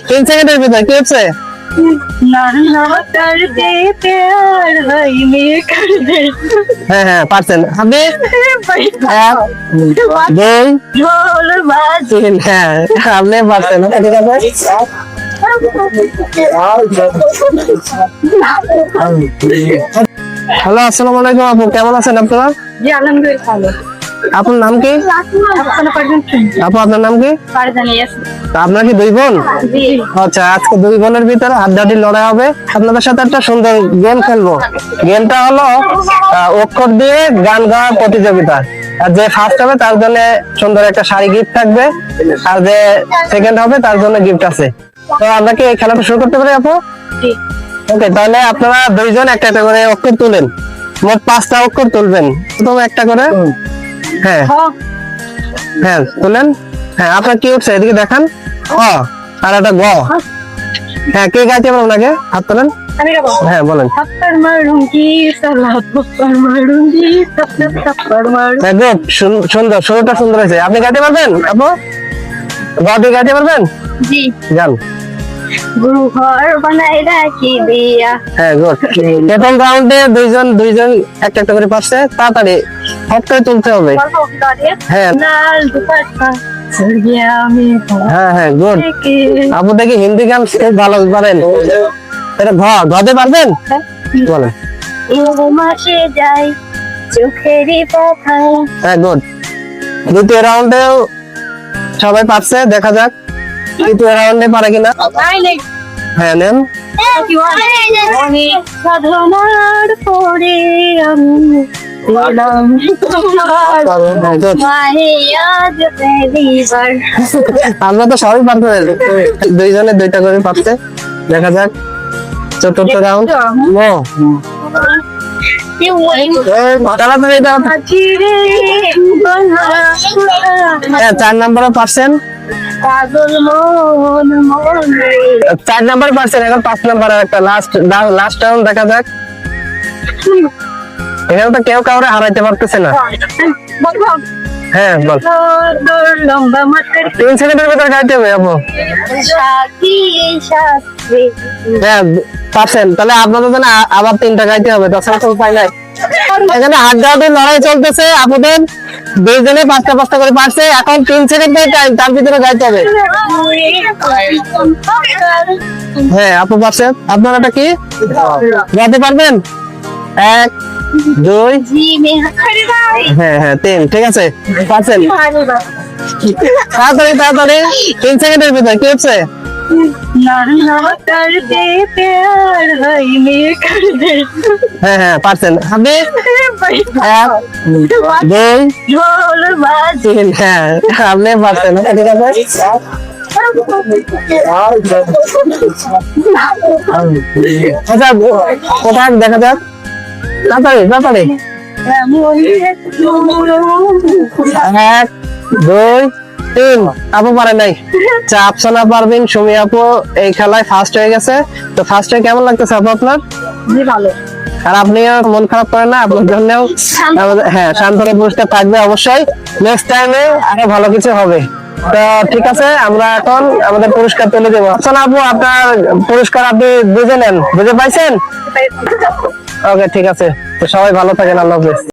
3 সেকেন্ডের ভিতর কি হচ্ছে? হ্যাঁ হ্যাঁ পারছেন আপনি। 1 2 3 হ্যাঁ আপনি পারছেন। ঠিক আছে। হ্যালো আসসালামু আলাইকুম আপু, কেমন আছেন আপনারা? জি আলহামদুলিল্লাহ ভালো। আপনার নাম কি আপু? আপনার নাম কি? আপনার কি 2 বোন? জি আচ্ছা, আজকে 2 বোনের ভিতরে হাড্ডাহাড্ডি লড়াই হবে। আপনাদের সাথে একটা সুন্দর গেম খেলবো। গেমটা হলো অক্ষর দিয়ে গান গাওয়ার প্রতিযোগিতা। আর যে ফার্স্ট হবে তার জন্য সুন্দর একটা শাড়ি গিফট থাকবে, আর যে সেকেন্ড হবে তার জন্য গিফট আছে। তো আমরা কি এই খেলাটা শুরু করতে পারি আপু? জি ওকে, তাহলে আপনারা 2 জন একটা একটা করে অক্ষর তুলেন। মোট 5টা অক্ষর তুলবেন, প্রথমে একটা করে। হ্যাঁ হ্যাঁ তুলেন। হ্যাঁ আপনার কি উঠছে এদিকে দেখান। আর একটা গ। হ্যাঁ কে গাইতে পারবেন আগে হাত তোলেন। আমি গাবো। হ্যাঁ বলেন। থাপ্পড় মারুঙ্গি সালাদ থাপ্পড় মারুঙ্গি থাপ্পড় মারুঙ্গি। হ্যাঁ গুড, সুন্দর, শুরুটা সুন্দর হয়েছে। আপনি গাইতে পারবেন আপু? গ দিয়ে গাইতে পারবেন? জি গান। গুরু ঘর বানাই রাখি দিয়া। হ্যাঁ গুড। প্রথম রাউন্ডে 2 জন একটা একটা করে পারছে। তাড়াতাড়ি হট করে তুলতে হবে। হ্যাঁ লাল দুপাট্টা সরিয়ে আমি হ্যাঁ হ্যাঁ গুড। আপু দেখি হিন্দি গান খুব ভালো পারেন। এটা ঘতে পারবেন? বলেন। ও মাসে যাই চোখেরই পাখায়। হ্যাঁ গুড। দ্বিতীয় রাউন্ডেও সবাই পারছে, দেখা যাক তৃতীয় রাউন্ডে পারে কিনা। হ্যাঁ নেন। অনেক সাধনার পরে আমি পেলাম তোমার মায়া দিবার। আমরা তো সবাই পারতে, 2 জনে 2টা করে পারছে। দেখা যাক চতুর্থ রাউন্ড। তাড়াতাড়ি হ্যাঁ 4 নম্বরে পারছেন। পাগল মন মন 4 নম্বর পারছেন, এখন 5 নম্বর আর একটা লাস্ট রাউন্ড। দেখা যাক। এখানে তো কেউ কাউরে হারাইতে পারতেছে না। হ্যাঁ বল। লম্বা মাঠের 3 সেকেন্ডের ভিতর গাইতে হবে আপু। সাথী সাথী। হ্যাঁ পারছেন, তাহলে আপনাদের জন্য আবার 3টা গাইতে হবে, তাছাড়া তো উপায় নাই। এখানে হাড্ডাহাড্ডি লড়াই চলতেছে। আপনাদের 2 জনে 5টা করে পারছে। এখন 3 সেকেন্ডের টাইম, তার ভিতরে গাইতে হবে। হ্যাঁ আপু পারছেন। আপনারা এটা কি গাইতে পারবেন? 1 2 হ্যাঁ হ্যাঁ 3। ঠিক আছে পারছেন। তাড়াতাড়ি 3 সেকেন্ডের ভিতর কি হচ্ছে? হ্যাঁ হ্যাঁ পারছেন আপনি। 1 2 3 হ্যাঁ আপনি পারছেন। ঠিক আছে। আচ্ছা কোথায় দেখা যাক। তাড়াতাড়ি 1 2 3 আপু পারে নাই। আফসানা পারভিন সুমি আপু এই খেলায় ফার্স্ট হয়ে গেছে। তো ফার্স্ট হয়ে কেমন লাগতেছে আপু আপনার? জি ভালো। আর আপনিও মন খারাপ করেন না, আপনার জন্যও হ্যাঁ শান্তনা পুরস্কার থাকবে অবশ্যই। নেক্সট টাইমে আরো ভালো কিছু হবে। তো ঠিক আছে, আমরা এখন আমাদের পুরস্কার তুলে দেবো। আফসানা আপু আপনার পুরস্কার আপনি বুঝে নেন, বুঝে পাইছেন? ওকে ঠিক আছে, তো সবাই ভালো থাকেন, আল্লাহ হাফেজ।